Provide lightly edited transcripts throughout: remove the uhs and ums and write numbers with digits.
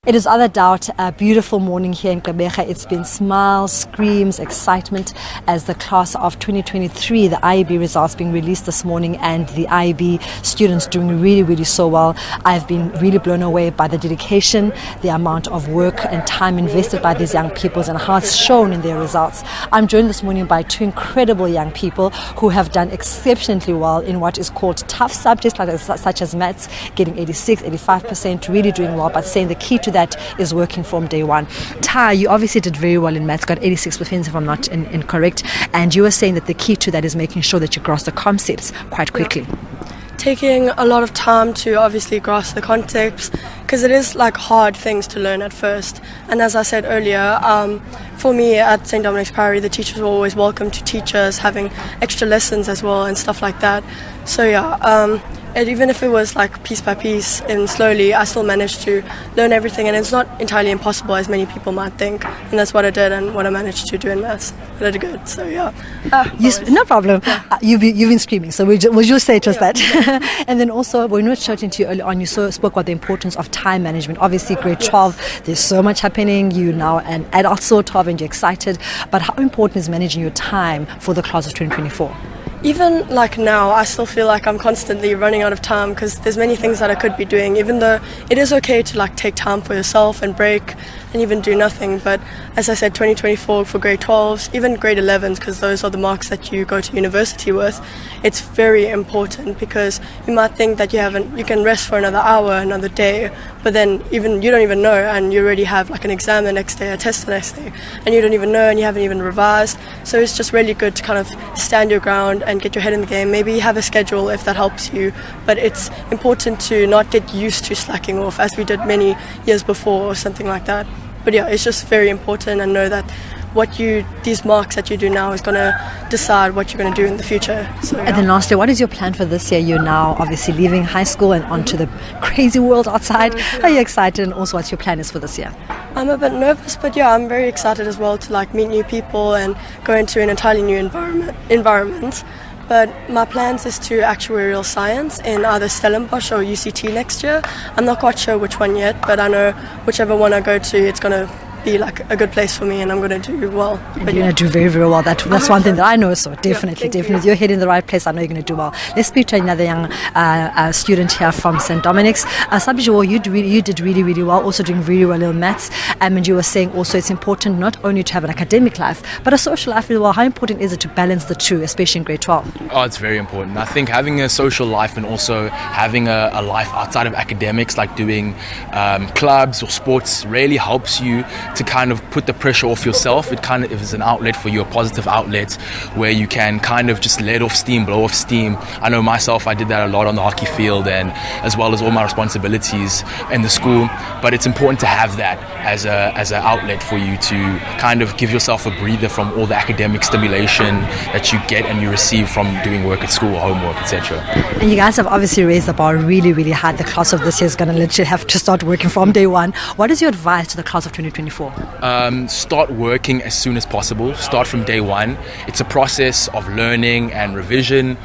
It is without doubt a beautiful morning here in Gqeberha. It's been smiles, screams, excitement as the class of 2023, the IEB results being released this morning, and the IEB students doing really so well. I've been really blown away by the dedication, the amount of work and time invested by these young people and how it's shown in their results. I'm joined this morning by two incredible young people who have done exceptionally well in what is called tough subjects such as maths, getting 86, 85%, really doing well, but saying the key to that is working from day one. Tai, you obviously did very well in maths, got 86% if I'm not incorrect, and you were saying that the key to that is making sure that you grasp the concepts quite quickly. Taking a lot of time to obviously grasp the concepts, because it is like hard things to learn at first. And as I said earlier, for me at St. Dominic's Priory, the teachers were always welcome to teach us, having extra lessons as well and stuff like that. So yeah, and even if it was like piece by piece and slowly, I still managed to learn everything, and it's not entirely impossible as many people might think, and that's what I did and what I managed to do in maths. I did good, so yeah. No problem. Yeah. You've been screaming, so we'll just say it was Yeah. that. And then also, when we were chatting to you earlier on, you spoke about the importance of time management. Obviously, grade 12, there's so much happening. You're now an adult sort of, and you're excited. But how important is managing your time for the class of 2024? Even like now, I still feel like I'm constantly running out of time because there's many things that I could be doing, even though it is okay to like take time for yourself and break and even do nothing. But as I said, 2024 for grade 12s, even grade 11s, because those are the marks that you go to university with, it's very important, because you might think that you can rest for another hour, another day, but then even you don't even know, and you already have like an exam the next day, a test the next day, and you don't even know, and you haven't even revised. So it's just really good to kind of stand your ground and get your head in the game. Maybe have a schedule if that helps you, but it's important to not get used to slacking off as we did many years before or something like that. But yeah, it's just very important, and know that these marks that you do now is going to decide what you're going to do in the future. So, yeah. And then lastly, what is your plan for this year? You're now obviously leaving high school and onto the crazy world outside. Are you excited? And also, what's your plan is for this year? I'm a bit nervous, but yeah, I'm very excited as well to like meet new people and go into an entirely new environment. But my plans is to actuarial science in either Stellenbosch or UCT next year. I'm not quite sure which one yet, but I know whichever one I go to, it's going to be like a good place for me, and I'm going to do well. And you're going to do very well. That's one thing that I know, so definitely. You're heading the right place. I know you're going to do well. Let's speak to another young student here from St. Dominic's. Sabji, you did really well, also doing really well in maths. And you were saying also it's important not only to have an academic life, but a social life as well. How important is it to balance the two, especially in grade 12? Oh, it's very important. I think having a social life and also having a life outside of academics, like doing clubs or sports, really helps you to kind of put the pressure off yourself. It kind of is an outlet for you, a positive outlet where you can kind of just let off steam, blow off steam. I know myself, I did that a lot on the hockey field, and as well as all my responsibilities in the school. But it's important to have that as an outlet for you to kind of give yourself a breather from all the academic stimulation that you get and you receive from doing work at school, homework, etc. And you guys have obviously raised the bar really high. The class of this year is going to literally have to start working from day one. What is your advice to the class of 2024? Start working as soon as possible. Start from day one. It's a process of learning and revision.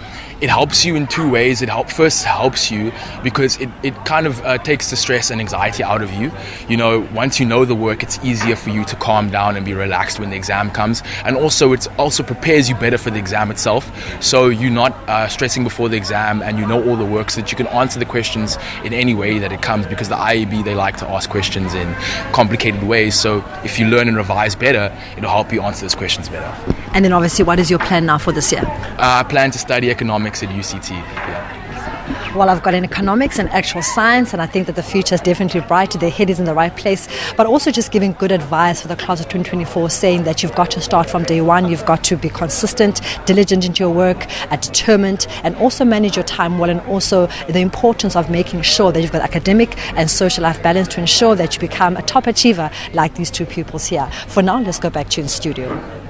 It helps you in two ways. It first helps you because it kind of takes the stress and anxiety out of you. You know, once you know the work, it's easier for you to calm down and be relaxed when the exam comes. And also, it also prepares you better for the exam itself. So you're not stressing before the exam, and you know all the work so that you can answer the questions in any way that it comes, because the IEB, they like to ask questions in complicated ways. So if you learn and revise better, it'll help you answer those questions better. And then obviously, what is your plan now for this year? I plan to study economics at UCT. Yeah. Well, I've got in economics and actual science, and I think that the future is definitely bright. Their head is in the right place, but also just giving good advice for the class of 2024, saying that you've got to start from day one. You've got to be consistent, diligent into your work, determined, and also manage your time well, and also the importance of making sure that you've got academic and social life balance to ensure that you become a top achiever like these two pupils here. For now, let's go back to you in studio.